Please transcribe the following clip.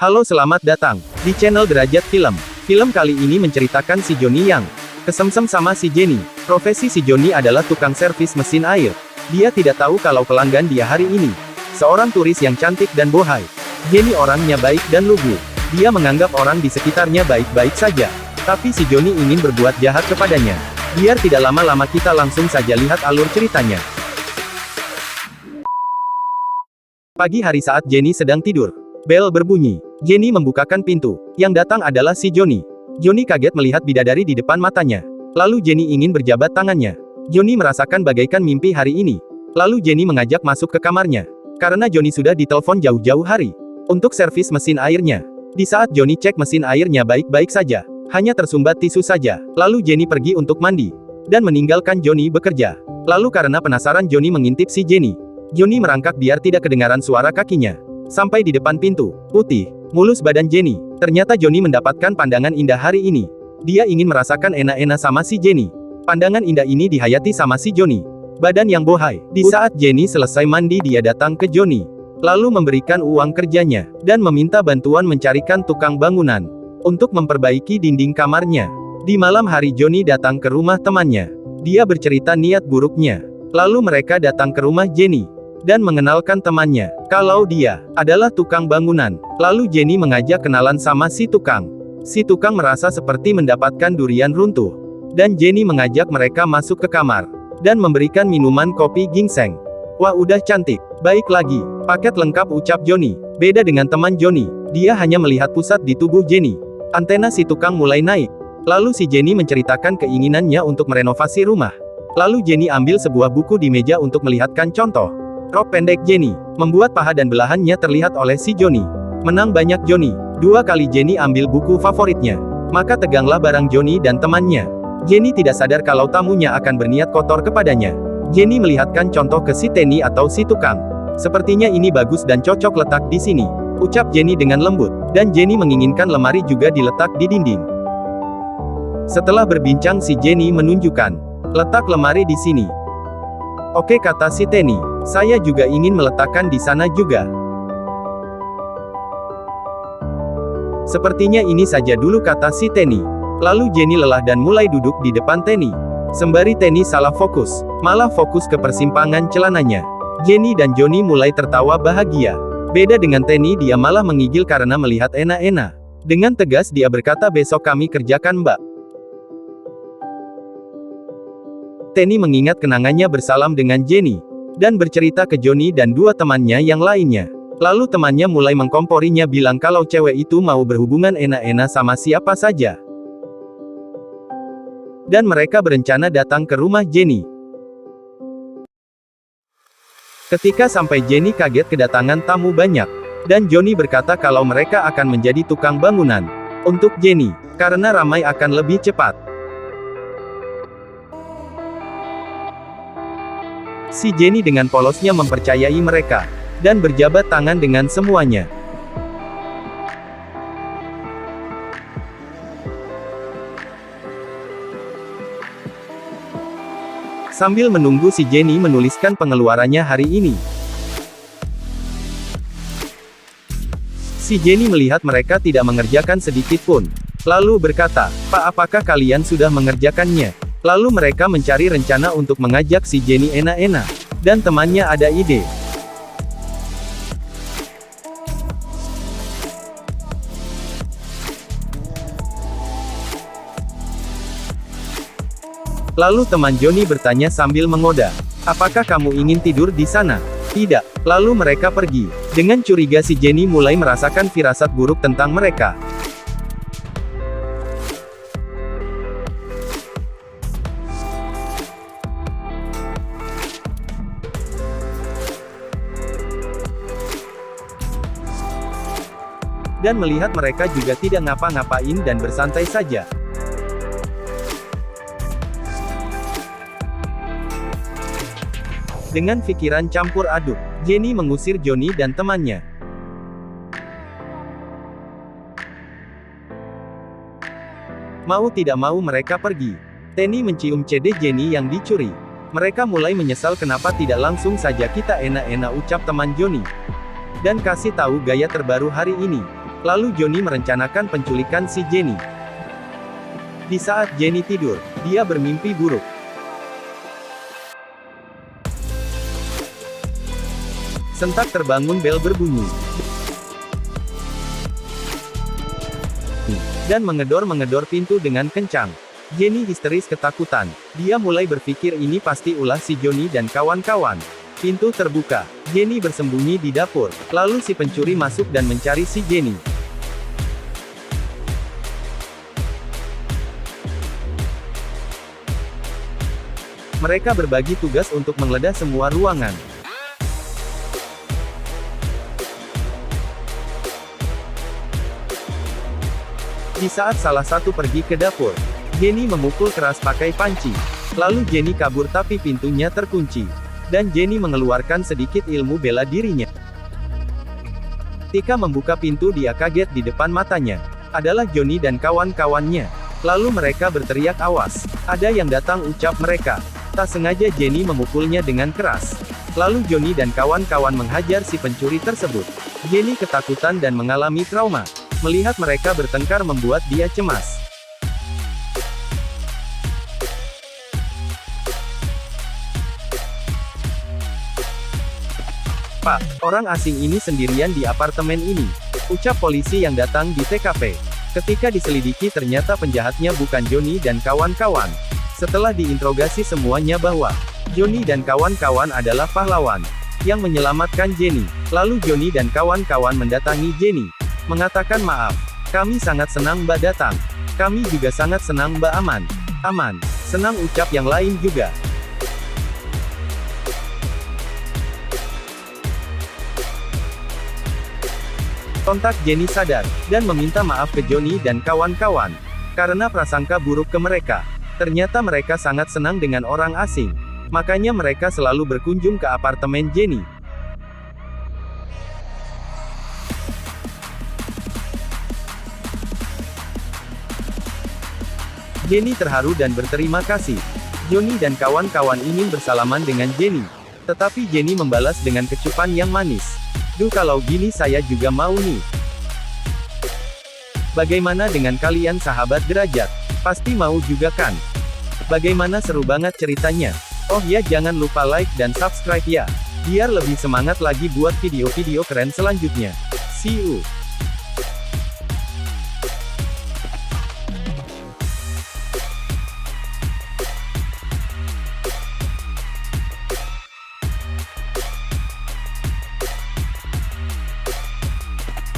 Halo, selamat datang di channel Derajat Film. Film kali ini menceritakan si Johnny yang kesemsem sama si Jenny. Profesi si Johnny adalah tukang servis mesin air. Dia tidak tahu kalau pelanggan dia hari ini seorang turis yang cantik dan bohai. Jenny orangnya baik dan lugu. Dia menganggap orang di sekitarnya baik-baik saja. Tapi si Johnny ingin berbuat jahat kepadanya. Biar tidak lama-lama, kita langsung saja lihat alur ceritanya. Pagi hari saat Jenny sedang tidur, bel berbunyi. Jenny membukakan pintu. Yang datang adalah si Johnny. Johnny kaget melihat bidadari di depan matanya. Lalu Jenny ingin berjabat tangannya. Johnny merasakan bagaikan mimpi hari ini. Lalu Jenny mengajak masuk ke kamarnya. Karena Johnny sudah ditelepon jauh-jauh hari untuk servis mesin airnya. Di saat Johnny cek mesin airnya baik-baik saja. Hanya tersumbat tisu saja. Lalu Jenny pergi untuk mandi dan meninggalkan Johnny bekerja. Lalu karena penasaran, Johnny mengintip si Jenny. Johnny merangkak biar tidak kedengaran suara kakinya. Sampai di depan pintu, putih, mulus badan Jenny. Ternyata Johnny mendapatkan pandangan indah hari ini. Dia ingin merasakan enak-enak sama si Jenny. Pandangan indah ini dihayati sama si Johnny. Badan yang bohai. Di saat Jenny selesai mandi, dia datang ke Johnny. Lalu memberikan uang kerjanya, dan meminta bantuan mencarikan tukang bangunan untuk memperbaiki dinding kamarnya. Di malam hari, Johnny datang ke rumah temannya. Dia bercerita niat buruknya. Lalu mereka datang ke rumah Jenny dan mengenalkan temannya kalau dia adalah tukang bangunan. Lalu Jenny mengajak kenalan sama si tukang. Si tukang merasa seperti mendapatkan durian runtuh. Dan Jenny mengajak mereka masuk ke kamar dan memberikan minuman kopi ginseng. Wah, udah cantik. Baik lagi. Paket lengkap, ucap Johnny. Beda dengan teman Johnny, dia hanya melihat pusat di tubuh Jenny. Antena si tukang mulai naik. Lalu si Jenny menceritakan keinginannya untuk merenovasi rumah. Lalu Jenny ambil sebuah buku di meja untuk melihatkan contoh rok pendek Jenny. Membuat paha dan belahannya terlihat oleh si Johnny. Menang banyak Johnny. 2 kali Jenny ambil buku favoritnya. Maka teganglah barang Johnny dan temannya. Jenny tidak sadar kalau tamunya akan berniat kotor kepadanya. Jenny melihatkan contoh ke si Tenny atau si tukang. Sepertinya ini bagus dan cocok letak di sini, ucap Jenny dengan lembut. Dan Jenny menginginkan lemari juga diletak di dinding. Setelah berbincang, si Jenny menunjukkan letak lemari di sini. Oke, kata si Tenny. Saya juga ingin meletakkan di sana juga. Sepertinya ini saja dulu, kata si Tenny. Lalu Jenny lelah dan mulai duduk di depan Tenny. Sembari Tenny salah fokus, malah fokus ke persimpangan celananya. Jenny dan Johnny mulai tertawa bahagia. Beda dengan Tenny, dia malah menggigil karena melihat enak-enak. Dengan tegas dia berkata, besok kami kerjakan, Mbak. Tenny mengingat kenangannya bersalam dengan Jenny dan bercerita ke Johnny dan 2 temannya yang lainnya. Lalu temannya mulai mengkomporinya, bilang kalau cewek itu mau berhubungan enak-enak sama siapa saja. Dan mereka berencana datang ke rumah Jenny. Ketika sampai, Jenny kaget kedatangan tamu banyak. Dan Johnny berkata kalau mereka akan menjadi tukang bangunan untuk Jenny, karena ramai akan lebih cepat. Si Jenny dengan polosnya mempercayai mereka, dan berjabat tangan dengan semuanya. Sambil menunggu, si Jenny menuliskan pengeluarannya hari ini. Si Jenny melihat mereka tidak mengerjakan sedikit pun. Lalu berkata, Pak, apakah kalian sudah mengerjakannya? Lalu mereka mencari rencana untuk mengajak si Jenny enak-enak. Dan temannya ada ide. Lalu teman Johnny bertanya sambil mengoda, apakah kamu ingin tidur di sana? Tidak. Lalu mereka pergi. Dengan curiga, si Jenny mulai merasakan firasat buruk tentang mereka. Dan melihat mereka juga tidak ngapa-ngapain dan bersantai saja. Dengan pikiran campur aduk, Jenny mengusir Johnny dan temannya. Mau tidak mau mereka pergi. Tenny mencium CD Jenny yang dicuri. Mereka mulai menyesal kenapa tidak langsung saja kita enak-enak, ucap teman Johnny. Dan kasih tahu gaya terbaru hari ini. Lalu Johnny merencanakan penculikan si Jenny. Di saat Jenny tidur, dia bermimpi buruk. Sentak terbangun bel berbunyi. Dan mengedor-mengedor pintu dengan kencang. Jenny histeris ketakutan. Dia mulai berpikir ini pasti ulah si Johnny dan kawan-kawan. Pintu terbuka. Jenny bersembunyi di dapur. Lalu si pencuri masuk dan mencari si Jenny. Mereka berbagi tugas untuk menggeledah semua ruangan. Di saat salah satu pergi ke dapur, Jenny memukul keras pakai panci. Lalu Jenny kabur tapi pintunya terkunci. Dan Jenny mengeluarkan sedikit ilmu bela dirinya. Ketika membuka pintu dia kaget di depan matanya. Adalah Johnny dan kawan-kawannya. Lalu mereka berteriak awas. Ada yang datang ucap mereka. Tak sengaja Jenny memukulnya dengan keras. Lalu Johnny dan kawan-kawan menghajar si pencuri tersebut. Jenny ketakutan dan mengalami trauma. Melihat mereka bertengkar membuat dia cemas. Pak, orang asing ini sendirian di apartemen ini. Ucap polisi yang datang di TKP. Ketika diselidiki ternyata penjahatnya bukan Johnny dan kawan-kawan. Setelah diinterogasi semuanya bahwa Johnny dan kawan-kawan adalah pahlawan yang menyelamatkan Jenny. Lalu Johnny dan kawan-kawan mendatangi Jenny. Mengatakan maaf. Kami sangat senang Mbak datang. Kami juga sangat senang Mbak aman. Aman. Senang ucap yang lain juga. Sontak Jenny sadar, dan meminta maaf ke Johnny dan kawan-kawan. Karena prasangka buruk ke mereka. Ternyata mereka sangat senang dengan orang asing. Makanya mereka selalu berkunjung ke apartemen Jenny. Jenny terharu dan berterima kasih. Johnny dan kawan-kawan ingin bersalaman dengan Jenny. Tetapi Jenny membalas dengan kecupan yang manis. Duh kalau gini saya juga mau nih. Bagaimana dengan kalian sahabat derajat? Pasti mau juga kan? Bagaimana seru banget ceritanya? Oh ya jangan lupa like dan subscribe ya. Biar lebih semangat lagi buat video-video keren selanjutnya. See you.